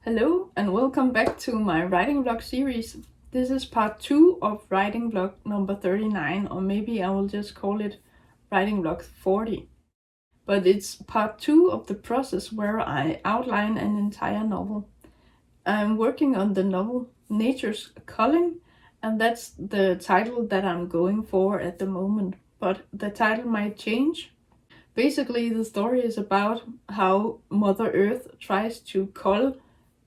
Hello and welcome back to my writing vlog series. This is part 2 of writing vlog number 39, or maybe I will just call it writing vlog 40. But it's part 2 of the process where I outline an entire novel. I'm working on the novel Nature's Culling, and that's the title that I'm going for at the moment, but the title might change. Basically, the story is about how Mother Earth tries to cull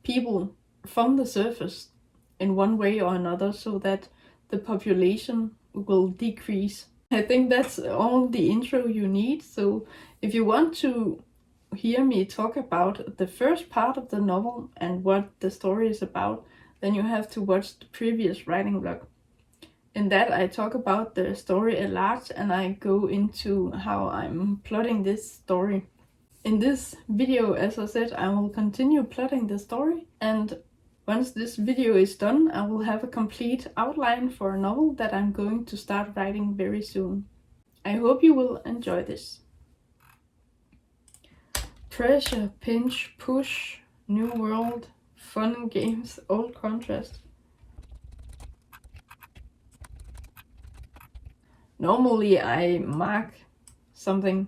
people from the surface in one way or another so that the population will decrease. I think that's all the intro you need. So if you want to hear me talk about the first part of the novel and what the story is about, then you have to watch the previous writing vlog. In that I talk about the story at large and I go into how I'm plotting this story. In this video, as I said, I will continue plotting the story, and once this video is done, I will have a complete outline for a novel that I'm going to start writing very soon. I hope you will enjoy this. Pressure, pinch, push, new world, fun and games, old contrast. Normally I mark something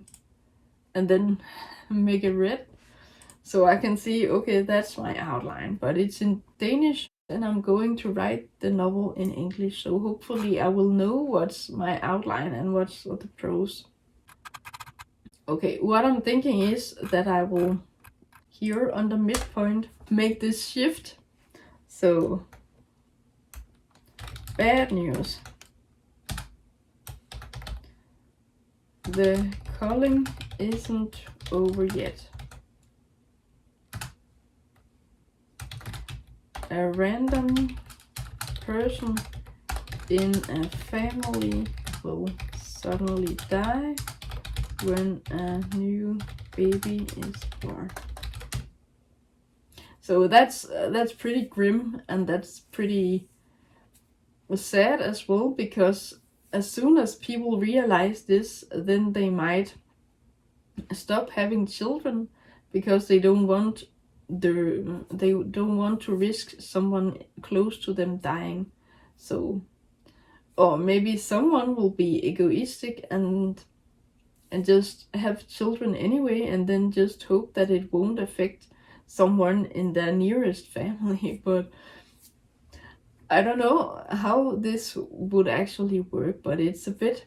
and then make it red so I can see, okay, that's my outline, but it's in Danish and I'm going to write the novel in English, so hopefully I will know what's my outline and what's the prose. Okay, what I'm thinking is that I will, here under midpoint, make this shift. So, bad news. The culling isn't over yet. A random person in a family will suddenly die when a new baby is born. So that's pretty grim, and that's pretty sad as well, because as soon as people realize this, then they might stop having children because they don't want to risk someone close to them dying. So, or maybe someone will be egoistic and just have children anyway, and then just hope that it won't affect someone in their nearest family. But I don't know how this would actually work, but it's a bit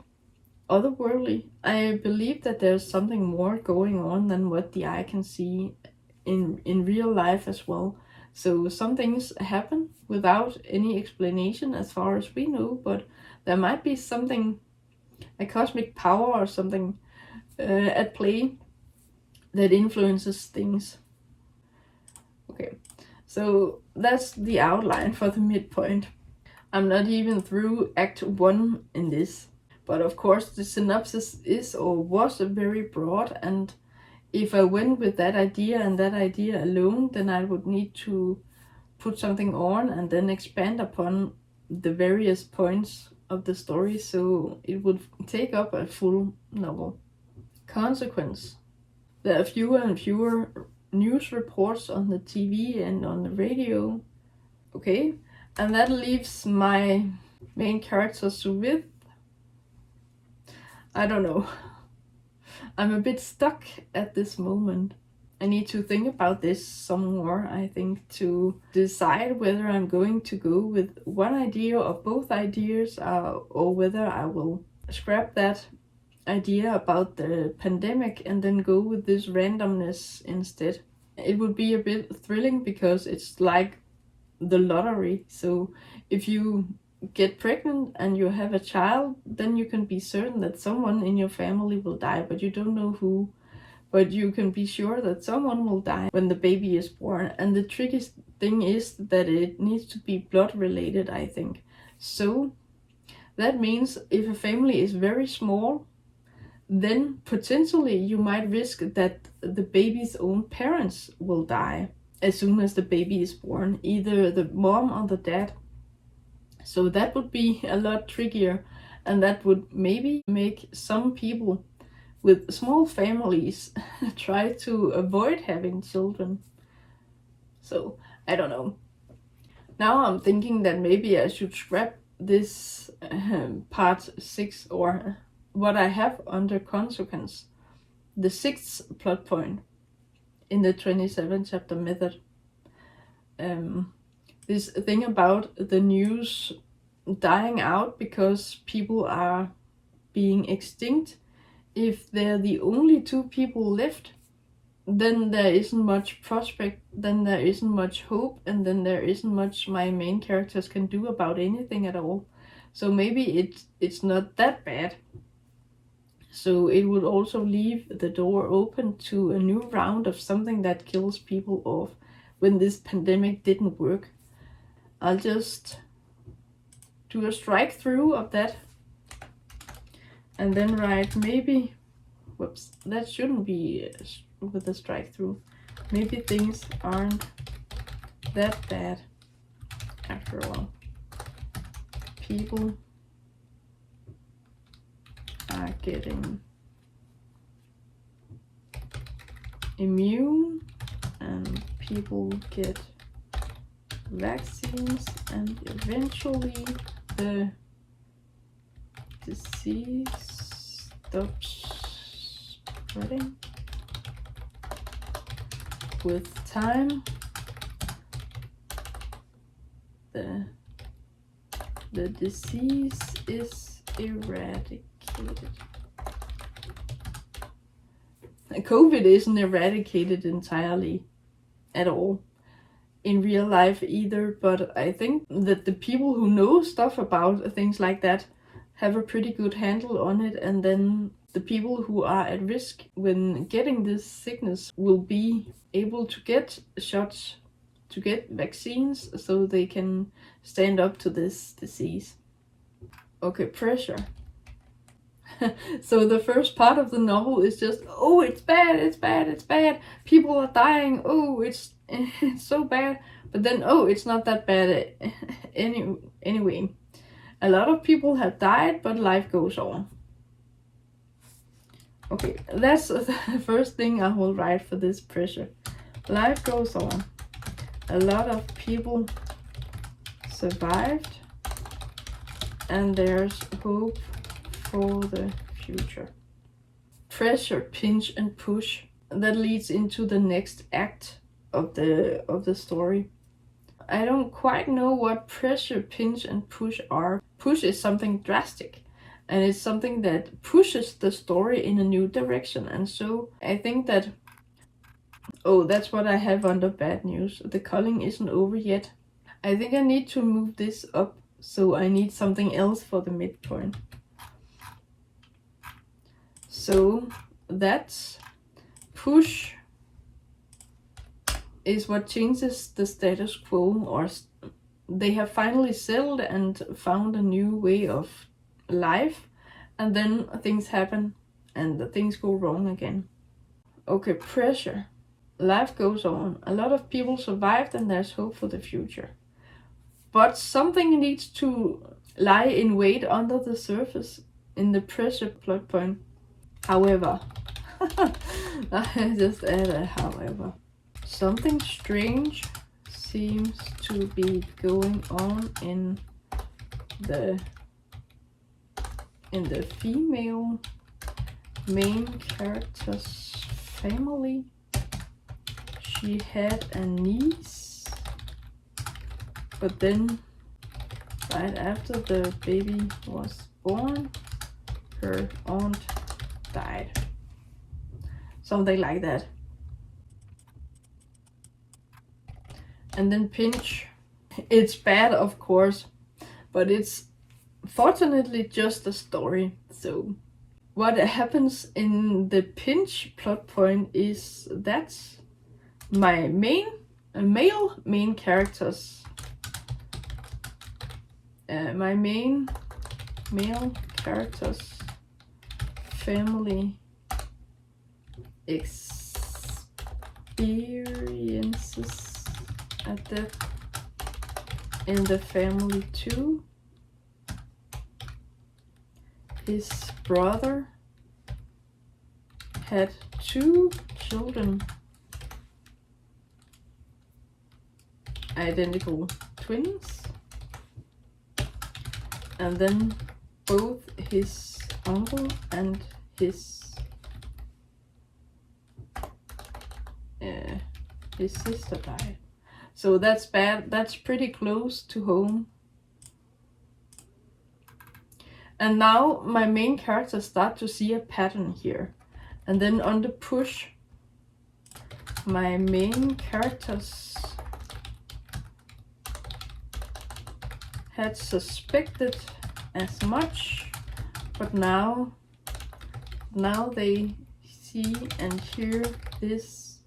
otherworldly. I believe that there's something more going on than what the eye can see in real life as well. So some things happen without any explanation as far as we know, but there might be something, a cosmic power or something at play that influences things. Okay, so that's the outline for the midpoint. I'm not even through Act 1 in this, but of course the synopsis is or was very broad, and if I went with that idea and that idea alone, then I would need to put something on and then expand upon the various points of the story, so it would take up a full novel. Consequence. There are fewer and fewer news reports on the TV and on the radio. Okay, and that leaves my main characters with, I don't know. I'm a bit stuck at this moment. I need to think about this some more, I think, to decide whether I'm going to go with one idea or both ideas, or whether I will scrap that idea about the pandemic and then go with this randomness instead. It would be a bit thrilling because it's like the lottery. So if you get pregnant and you have a child, then you can be certain that someone in your family will die, but you don't know who. But you can be sure that someone will die when the baby is born. And the trickiest thing is that it needs to be blood related, I think. So that means if a family is very small, then potentially you might risk that the baby's own parents will die as soon as the baby is born, either the mom or the dad. So that would be a lot trickier, and that would maybe make some people with small families try to avoid having children. So I don't know. Now I'm thinking that maybe I should scrap this part 6, or what I have under consequence, the 6th plot point in the 27 chapter method. This thing about the news dying out because people are being extinct. If they're the only 2 people left, then there isn't much prospect, then there isn't much hope, and then there isn't much my main characters can do about anything at all. So maybe it's not that bad. So it would also leave the door open to a new round of something that kills people off when this pandemic didn't work. I'll just do a strike through of that and then write maybe, whoops, that shouldn't be with a strike through. Maybe things aren't that bad after all. People are getting immune and people get vaccines and eventually the disease stops spreading. With time, the disease is eradicated. COVID isn't eradicated entirely at all in real life either, but I think that the people who know stuff about things like that have a pretty good handle on it, and then the people who are at risk when getting this sickness will be able to get shots, to get vaccines, so they can stand up to this disease. Okay, pressure. So the first part of the novel is just, oh, it's bad, it's bad, it's bad. People are dying. Oh, it's so bad. But then, oh, it's not that bad anyway. A lot of people have died, but life goes on. Okay, that's the first thing I will write for this pressure. Life goes on. A lot of people survived, and there's hope for the future. Pressure, pinch, and push. That leads into the next act of the story. I don't quite know what pressure, pinch, and push are. Push is something drastic, and it's something that pushes the story in a new direction. And so I think that, oh, that's what I have under bad news. The culling isn't over yet. I think I need to move this up, so I need something else for the midpoint. So that's push is what changes the status quo, or they have finally settled and found a new way of life, and then things happen and things go wrong again. Okay, pressure. Life goes on. A lot of people survived and there's hope for the future. But something needs to lie in wait under the surface in the pressure plot point. However, I just add a however. Something strange seems to be going on in the female main character's family. She had a niece, but then right after the baby was born, her aunt died. Something like that. And then pinch. It's bad, of course, but it's fortunately just a story. So what happens in the pinch plot point is that's my male main characters. My main male characters family experiences a death in the family too. His brother had 2 children identical twins, and then both his uncle and his sister died. So that's bad. That's pretty close to home. And now my main characters start to see a pattern here. And then on the push, my main characters had suspected as much, but now they see and hear this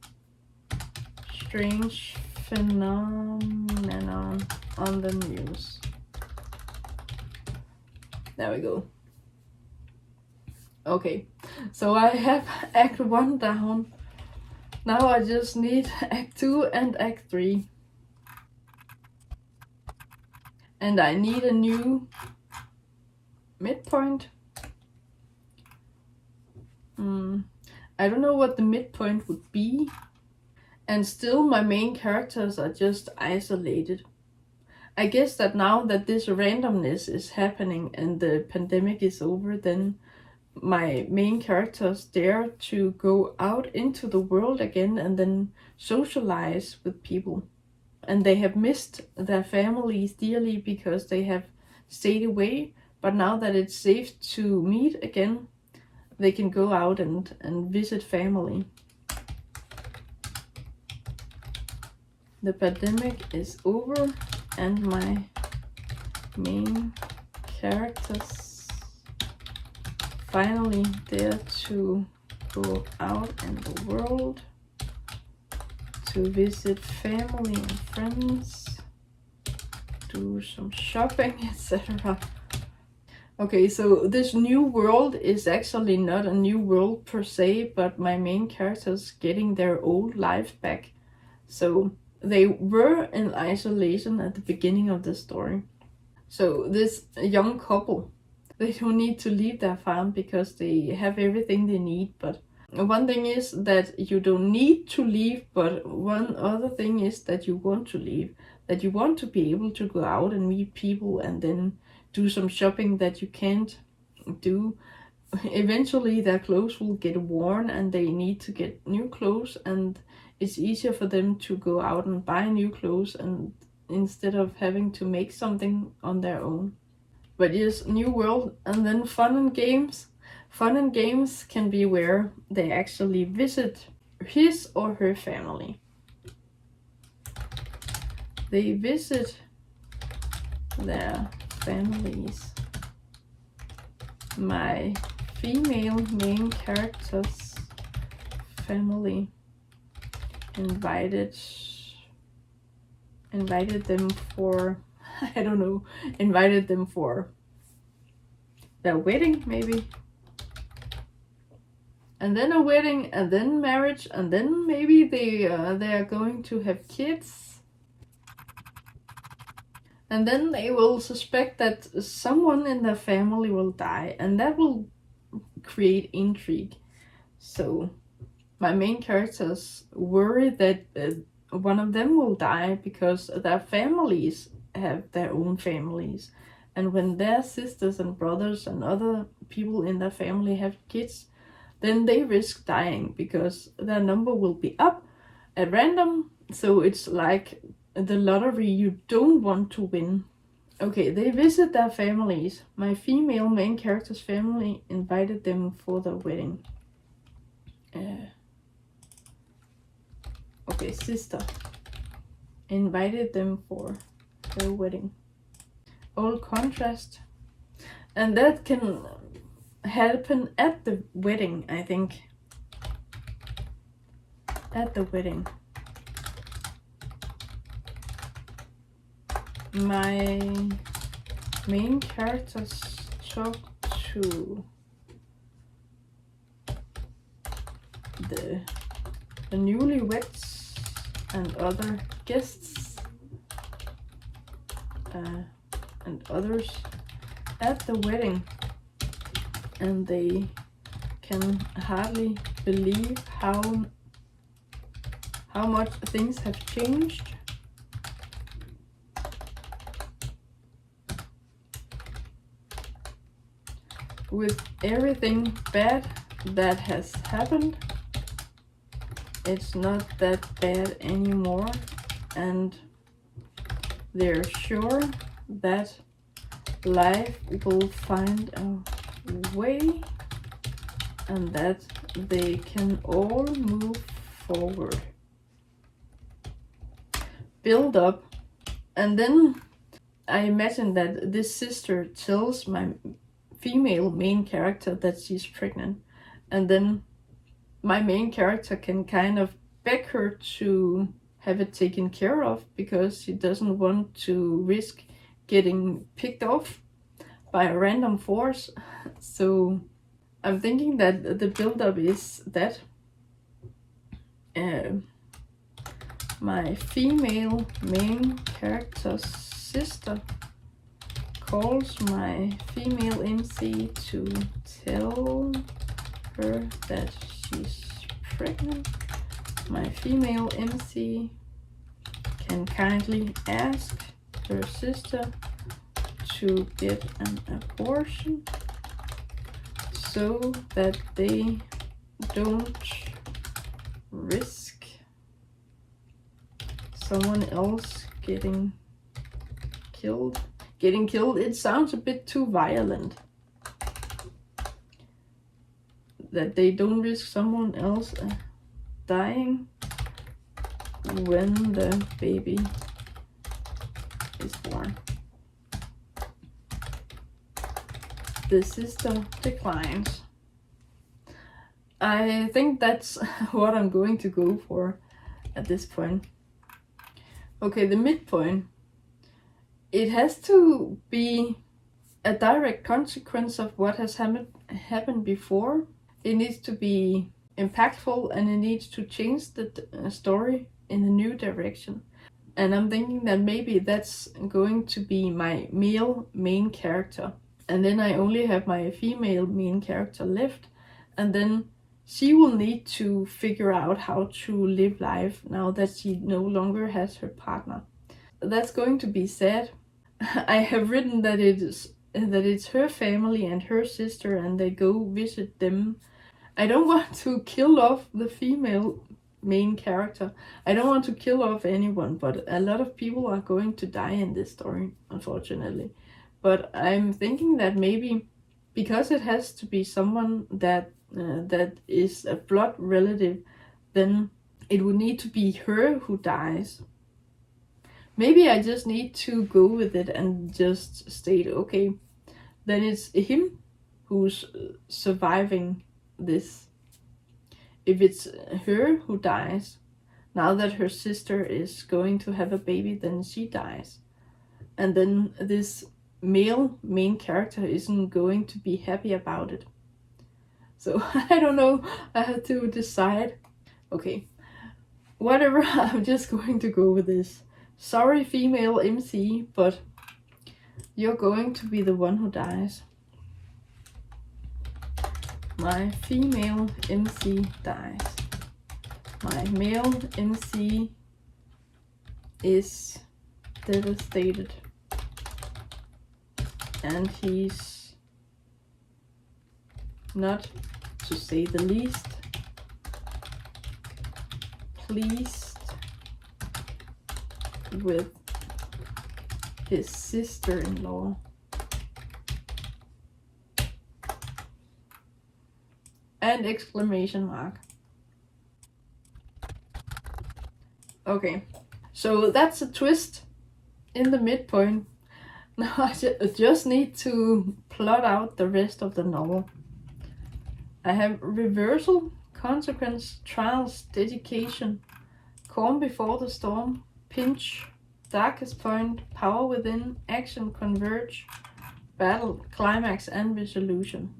strange phenomenon on the news. There we go. Okay, so I have Act 1 down. Now I just need Act 2 and Act 3. And I need a new midpoint. I don't know what the midpoint would be. And still my main characters are just isolated. I guess that now that this randomness is happening and the pandemic is over, then my main characters dare to go out into the world again and then socialize with people. And they have missed their families dearly because they have stayed away. But now that it's safe to meet again, they can go out and visit family. The pandemic is over and my main characters finally dare to go out in the world to visit family and friends, do some shopping, etc. Okay, so this new world is actually not a new world per se, but my main characters getting their old life back. So they were in isolation at the beginning of the story. So this young couple, they don't need to leave their farm because they have everything they need. But one thing is that you don't need to leave, but one other thing is that you want to leave. That you want to be able to go out and meet people and then do some shopping that you can't do. Eventually their clothes will get worn and they need to get new clothes, and it's easier for them to go out and buy new clothes and instead of having to make something on their own. But yes, new world, and then fun and games. Fun and games can be where they actually visit his or her family. They visit their families. My female main character's family invited them for, I don't know, invited them for their wedding maybe. And then a wedding, and then marriage, and then maybe they are going to have kids. And then they will suspect that someone in their family will die, and that will create intrigue. So my main characters worry that one of them will die because their families have their own families. And when their sisters and brothers and other people in their family have kids, then they risk dying because their number will be up at random. So it's like the lottery you don't want to win. Okay, they visit their families. My female main character's family invited them for their wedding. Okay, sister invited them for their wedding. All contrast. And that can happen at the wedding, I think. At the wedding. My main characters talk to the newlyweds and other guests and others at the wedding, and they can hardly believe how much things have changed. with everything bad that has happened, it's not that bad anymore, and they're sure that life will find a way and that they can all move forward. Build up. And then I imagine that this sister tells my female main character that she's pregnant, and then my main character can kind of beg her to have it taken care of because she doesn't want to risk getting picked off by a random force. So I'm thinking that the build-up is that my female main character's sister calls my female MC to tell her that she's pregnant. My female MC can kindly ask her sister to get an abortion so that they don't risk someone else getting killed. Getting killed, it sounds a bit too violent. That they don't risk someone else dying when the baby is born. The sister declines. I think that's what I'm going to go for at this point. Okay, the midpoint. It has to be a direct consequence of what has happened before. It needs to be impactful and it needs to change the story in a new direction. And I'm thinking that maybe that's going to be my male main character. And then I only have my female main character left. And then she will need to figure out how to live life now that she no longer has her partner. That's going to be sad. I have written that it's her family and her sister and they go visit them. I don't want to kill off the female main character. I don't want to kill off anyone, but a lot of people are going to die in this story, unfortunately. But I'm thinking that maybe because it has to be someone that is a blood relative, then it would need to be her who dies. Maybe I just need to go with it and just state, okay, then it's him who's surviving this. If it's her who dies, now that her sister is going to have a baby, then she dies. And then this male main character isn't going to be happy about it. So I don't know, I have to decide. Okay, whatever, I'm just going to go with this. Sorry, female MC, but you're going to be the one who dies. My female MC dies. My male MC is devastated. And he's not, to say the least, pleased with his sister-in-law. And exclamation mark. Okay, so that's a twist in the midpoint. Now I just need to plot out the rest of the novel. I have reversal, consequence, trials, dedication, calm before the storm, pinch, darkest point, power within, action, converge, battle, climax, and resolution.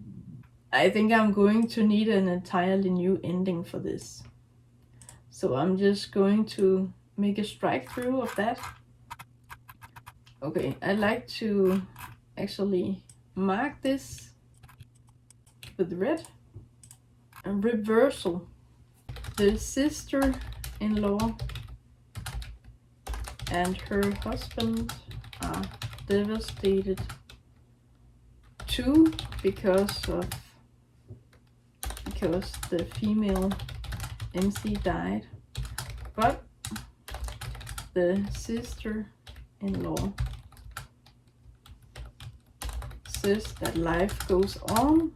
I think I'm going to need an entirely new ending for this. So I'm just going to make a strike through of that. Okay, I'd like to actually mark this with red. A reversal. The sister-in-law and her husband are devastated 2 because the female MC died, but the sister-in-law says that life goes on,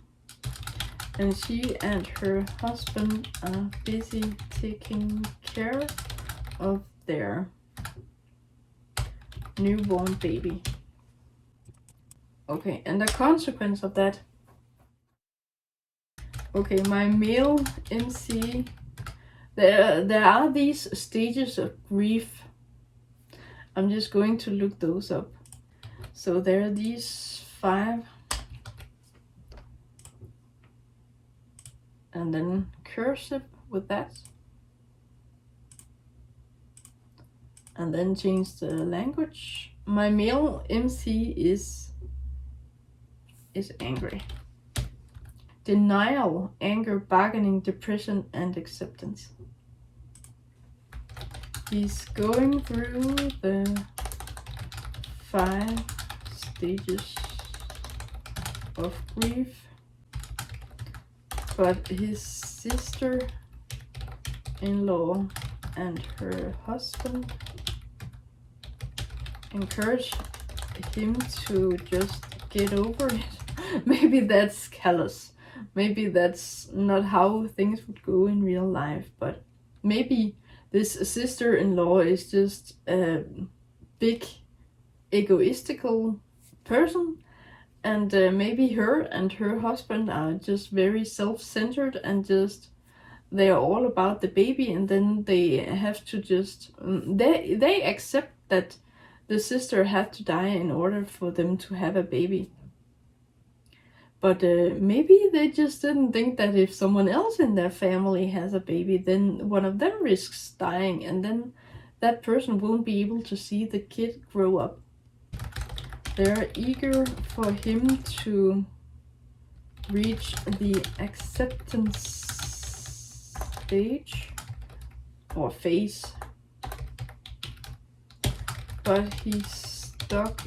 and she and her husband are busy taking care of their newborn baby. Okay, and the consequence of that. Okay, my male MC, there are these stages of grief. I'm just going to look those up. So there are these 5, and then cursive with that, and then change the language. My male MC is angry. Denial, anger, bargaining, depression, and acceptance. He's going through the 5 stages of grief, but his sister-in-law and her husband encourage him to just get over it. Maybe that's callous. Maybe that's not how things would go in real life, but maybe this sister-in-law is just a big egoistical person, and maybe her and her husband are just very self-centered, and just they are all about the baby, and then they have to just they accept that the sister had to die in order for them to have a baby. But maybe they just didn't think that if someone else in their family has a baby, then one of them risks dying, and then that person won't be able to see the kid grow up. They're eager for him to reach the acceptance stage or phase, but he's stuck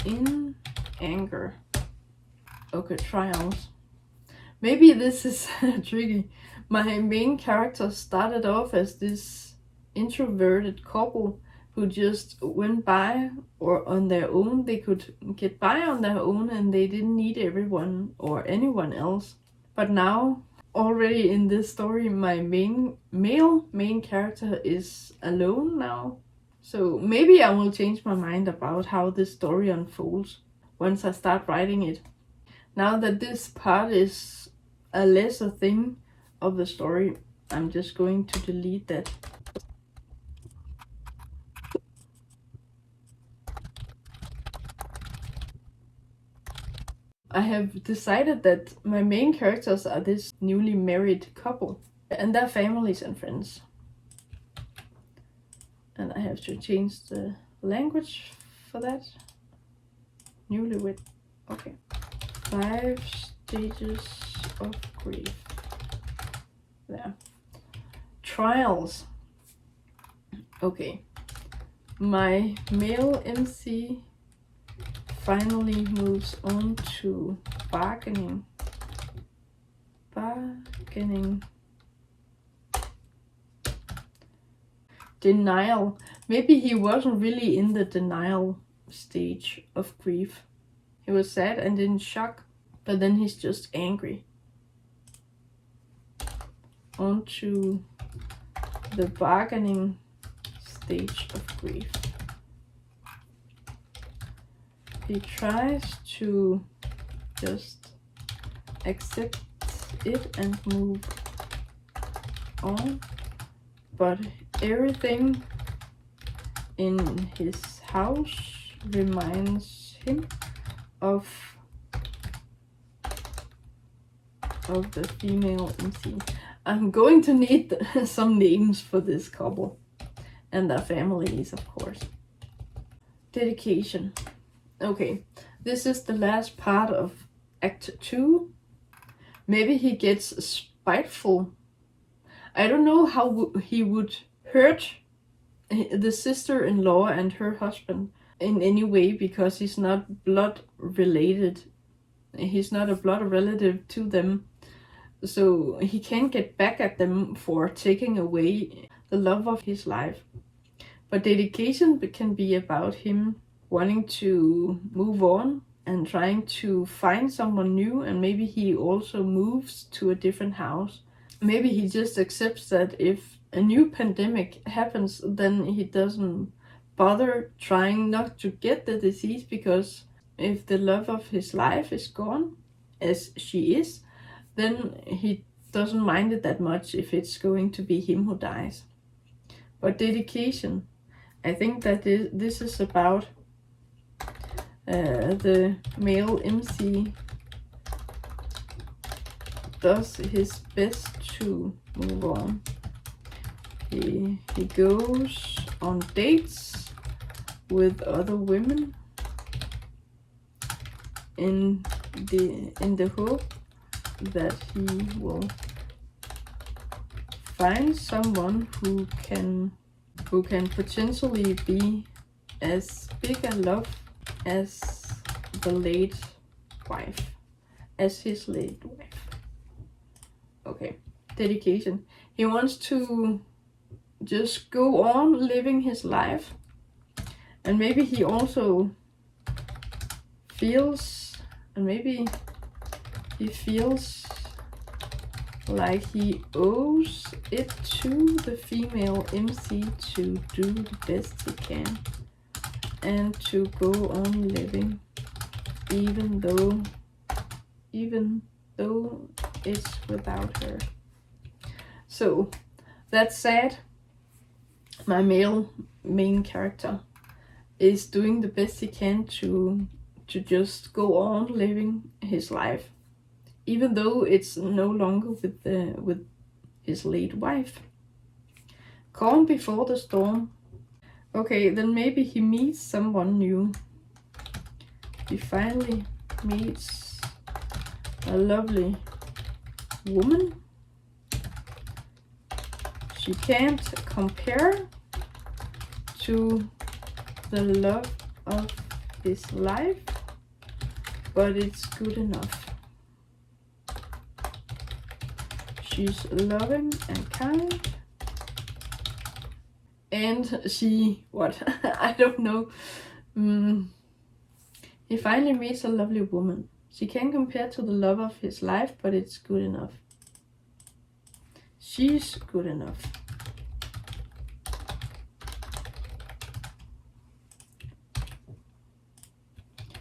in anger. Okay, trials. Maybe this is tricky. My main character started off as this introverted couple who just went by, or on their own. They could get by on their own, and they didn't need everyone or anyone else. But now, already in this story, my main character is alone now. So maybe I will change my mind about how this story unfolds once I start writing it. Now that this part is a lesser thing of the story, I'm just going to delete that. I have decided that my main characters are this newly married couple and their families and friends. And I have to change the language for that. Newlywed. Okay. 5 stages of grief. There. Trials. Okay. My male MC finally moves on to bargaining. Denial. Maybe he wasn't really in the denial stage of grief. He was sad and in shock, but then he's just angry. On to the bargaining stage of grief. He tries to just accept it and move on, but everything in his house reminds him of the female MC. I'm going to need some names for this couple and their families, of course. Dedication. Okay, this is the last part of Act 2. Maybe he gets spiteful. I don't know how he would hurt the sister-in-law and her husband in any way, because he's not blood related he's not a blood relative to them, so he can't get back at them for taking away the love of his life. But dedication can be about him wanting to move on and trying to find someone new, and maybe he also moves to a different house. Maybe he just accepts that if a new pandemic happens, then he doesn't bother trying not to get the disease, because if the love of his life is gone, as she is, then he doesn't mind it that much if it's going to be him who dies. But dedication, I think that this is about the male MC does his best to move on. He goes on dates with other women in the hope that he will find someone who can potentially be as big a love as the late wife, as his late wife. Okay, dedication. He wants to just go on living his life, and maybe he also feels, like he owes it to the female MC to do the best he can and to go on living, even though it's without her. So that's sad. My male main character is doing the best he can to just go on living his life, even though it's no longer with his late wife. Calm before the storm. Okay, then maybe he meets someone new. He finally meets a lovely woman. She can't compare to the love of his life, but it's good enough. She's loving and kind, and she, I don't know. He finally meets a lovely woman. She can't compare to the love of his life, but it's good enough. She's good enough.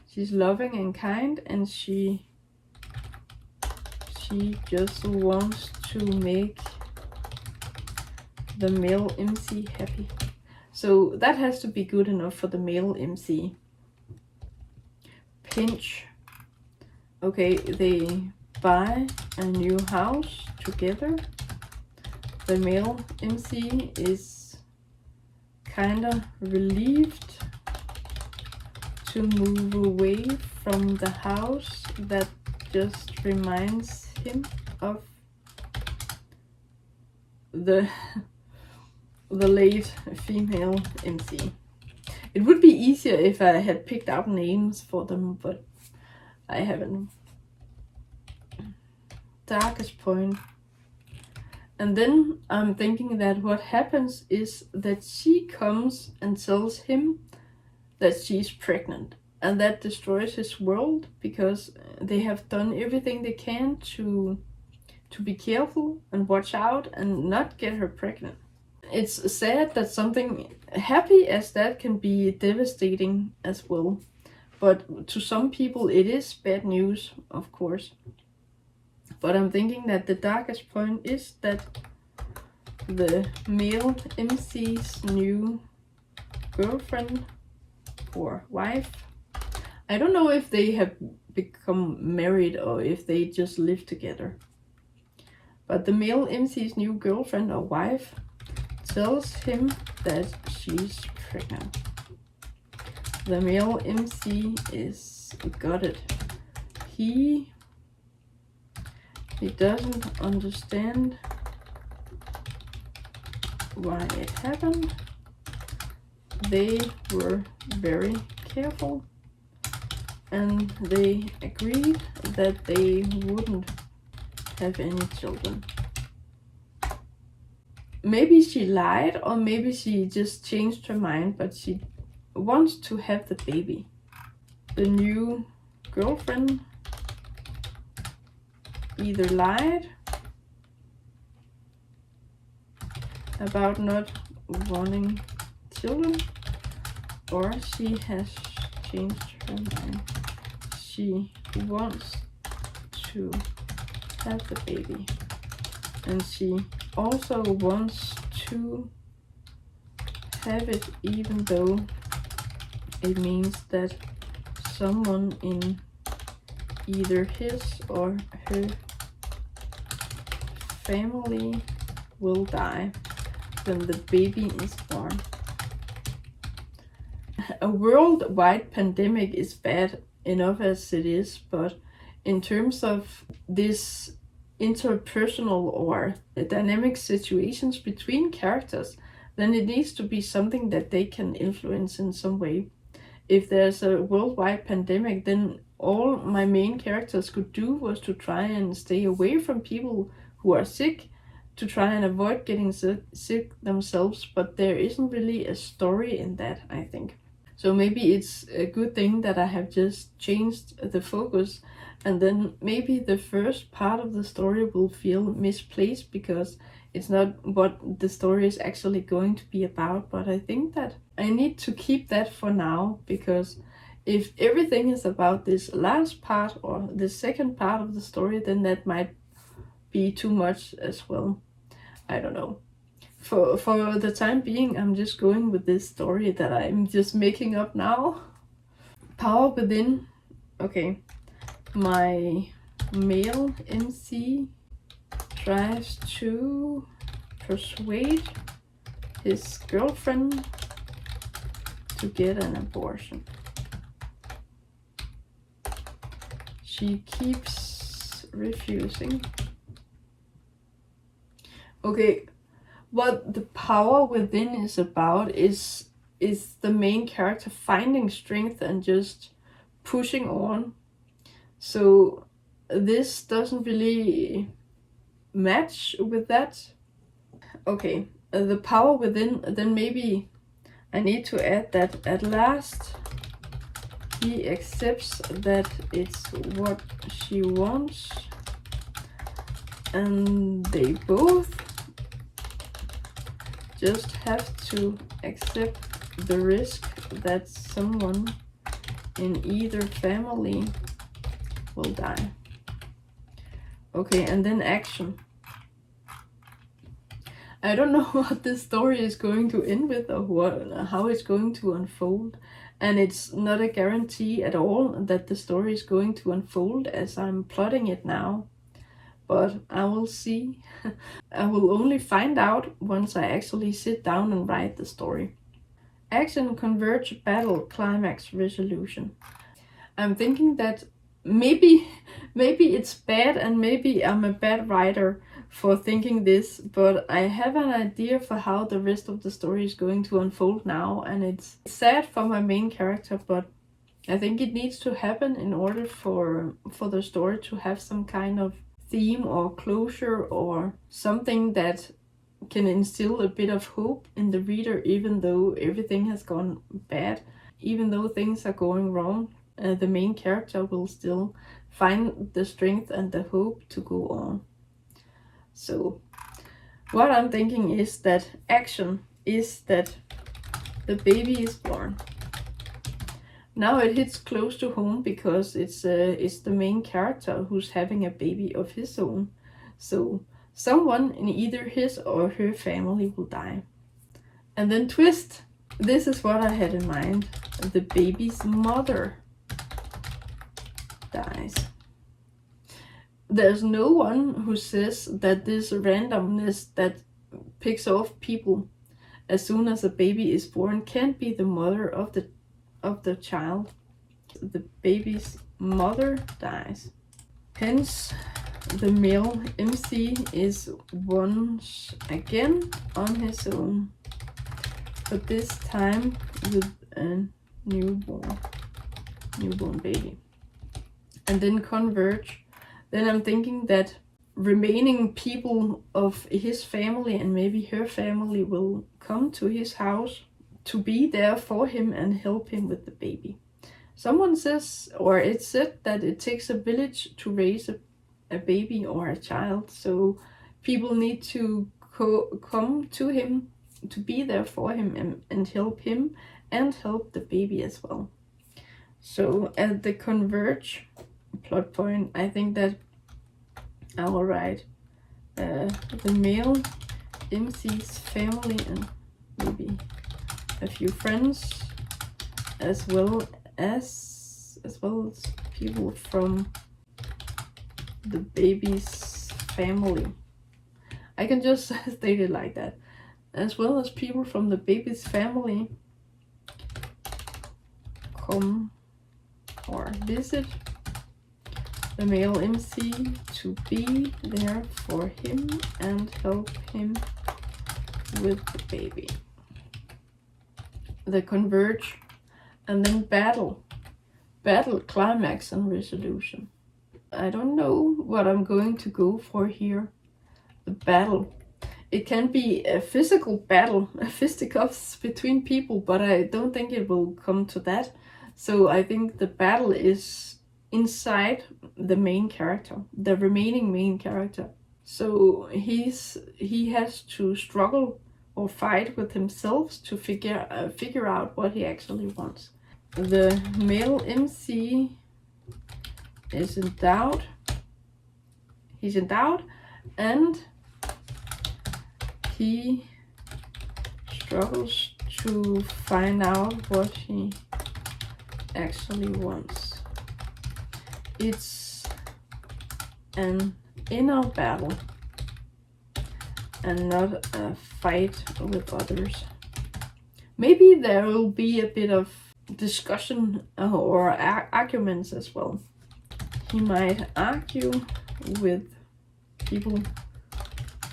She's loving and kind, and she just wants to make the male MC happy. So that has to be good enough for the male MC. Pinch. Okay, they buy a new house together. The male MC is kinda relieved to move away from the house that just reminds him of the late female MC. It would be easier if I had picked out names for them, but I haven't. Darkest point. And then I'm thinking that what happens is that she comes and tells him that she's pregnant, and that destroys his world, because they have done everything they can to be careful and watch out and not get her pregnant. It's sad that something happy as that can be devastating as well, but to some people it is bad news, of course. But I'm thinking that the darkest point is that the male MC's new girlfriend or wife, I don't know if they have become married or if they just live together, but the male MC's new girlfriend or wife tells him that she's pregnant. The male MC is gutted. He doesn't understand why it happened. They were very careful. and they agreed that they wouldn't have any children. Maybe she lied, or maybe she just changed her mind, but she wants to have the baby. The new girlfriend either lied about not wanting children, or she has changed her mind. She wants to have the baby, and she also wants to have it even though it means that someone in either his or her family will die when the baby is born. A worldwide pandemic is bad enough as it is, but in terms of this interpersonal or dynamic situations between characters, then it needs to be something that they can influence in some way. If there's a worldwide pandemic, then all my main characters could do was to try and stay away from people who are sick, to try and avoid getting sick themselves, but there isn't really a story in that, I think. So maybe it's a good thing that I have just changed the focus, and then maybe the first part of the story will feel misplaced because it's not what the story is actually going to be about. But I think that I need to keep that for now, because if everything is about this last part or the second part of the story, then that might be too much as well. I don't know. For the time being, I'm just going with this story that I'm just making up now. Power within. Okay. My male MC tries to persuade his girlfriend to get an abortion. She keeps refusing. Okay. What the power within is about is the main character finding strength and just pushing on. So this doesn't really match with that. Okay, the power within, then maybe I need to add that at last he accepts that it's what she wants, and they both just have to accept the risk that someone in either family will die. Okay, and then action. I don't know what this story is going to end with, or how it's going to unfold, and it's not a guarantee at all that the story is going to unfold as I'm plotting it now. But I will see. I will only find out once I actually sit down and write the story. Action, Converge, Battle, Climax, Resolution. I'm thinking that maybe it's bad, and maybe I'm a bad writer for thinking this, but I have an idea for how the rest of the story is going to unfold now, and it's sad for my main character, but I think it needs to happen in order for the story to have some kind of theme or closure or something that can instill a bit of hope in the reader, even though everything has gone bad, even though things are going wrong. The main character will still find the strength and the hope to go on. So what I'm thinking is that action is that the baby is born. Now it hits close to home because it's the main character who's having a baby of his own. So someone in either his or her family will die. And then twist. This is what I had in mind. The baby's mother dies. There's no one who says that this randomness that picks off people as soon as a baby is born can't be the mother of the child. The baby's mother dies. Hence, the male MC is once again on his own, but this time with a newborn. newborn baby. And then Converge. Then I'm thinking that remaining people of his family and maybe her family will come to his house to be there for him and help him with the baby. Someone says, or it's said, that it takes a village to raise a baby or a child, so people need to come to him to be there for him and help him and help the baby as well. So at the Converge plot point, I think that I will write the male MC's family and maybe a few friends, as well as people from the baby's family. I can just state it like that. As well as people from the baby's family come or visit the male MC to be there for him and help him with the baby. The Converge, and then battle, climax, and resolution. I don't know what I'm going to go for here. The battle. It can be a physical battle, a fisticuffs between people, but I don't think it will come to that. So I think the battle is inside the main character, the remaining main character. So he has to struggle or fight with himself to figure out what he actually wants. The male MC is in doubt. He's in doubt, and he struggles to find out what he actually wants. It's an inner battle and not a fight with others. Maybe there will be a bit of discussion or arguments as well. He might argue with people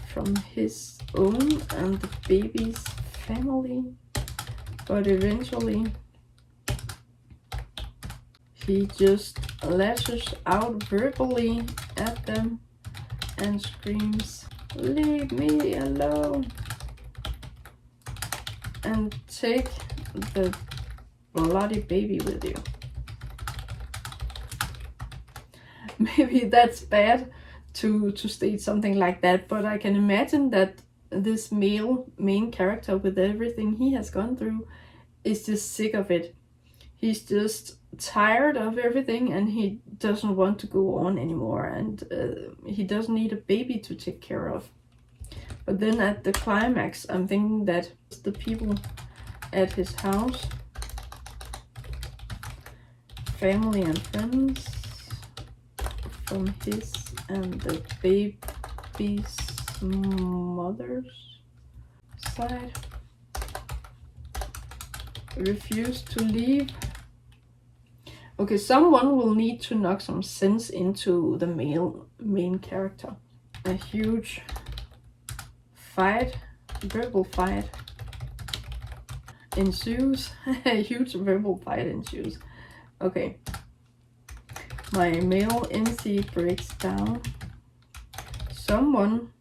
from his own and the baby's family, but eventually he just lashes out verbally at them and screams, "Leave me alone!" and take the bloody baby with you. Maybe that's bad to state something like that, but I can imagine that this male main character, with everything he has gone through, is just sick of it. He's just tired of everything and he doesn't want to go on anymore, and he doesn't need a baby to take care of. But then at the climax, I'm thinking that the people at his house, family and friends from his and the baby's mother's side, refuse to leave. Okay, someone will need to knock some sense into the main character. A huge fight, verbal fight ensues. A huge verbal fight ensues. Okay. My male MC breaks down. Someone,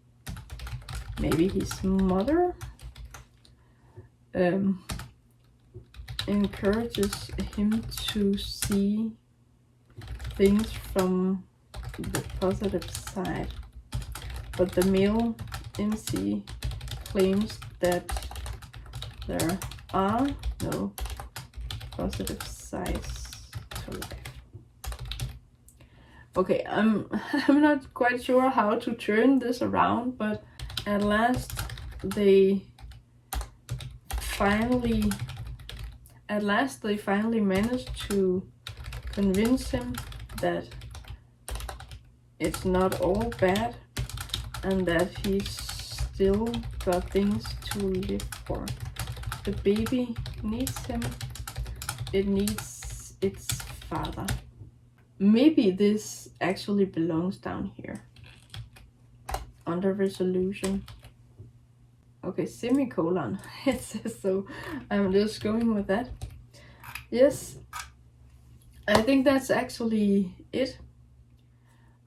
maybe his mother, encourages him to see things from the positive side, but the male MC claims that there are no positive sides to life. Okay, I'm not quite sure how to turn this around, but at last they finally managed to convince him that it's not all bad and that he's still got things to live for. The baby needs him. It needs its father. Maybe this actually belongs down here under resolution. Okay, semicolon. It says so. I'm just going with that. Yes, I think that's actually it.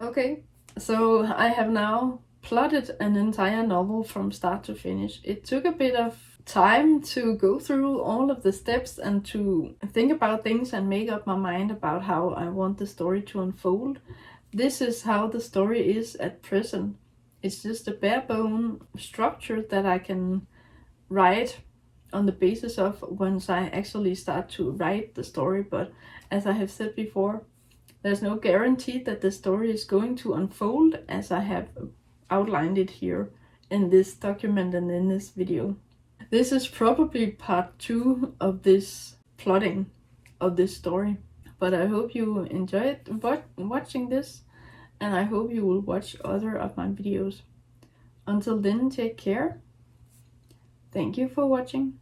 Okay, so I have now plotted an entire novel from start to finish. It took a bit of time to go through all of the steps and to think about things and make up my mind about how I want the story to unfold. This is how the story is at present. It's just a bare bone structure that I can write on the basis of once I actually start to write the story. But as I have said before, there's no guarantee that the story is going to unfold as I have outlined it here in this document and in this video. This is probably part 2 of this plotting of this story. But I hope you enjoyed watching this, and I hope you will watch other of my videos. Until then, take care. Thank you for watching.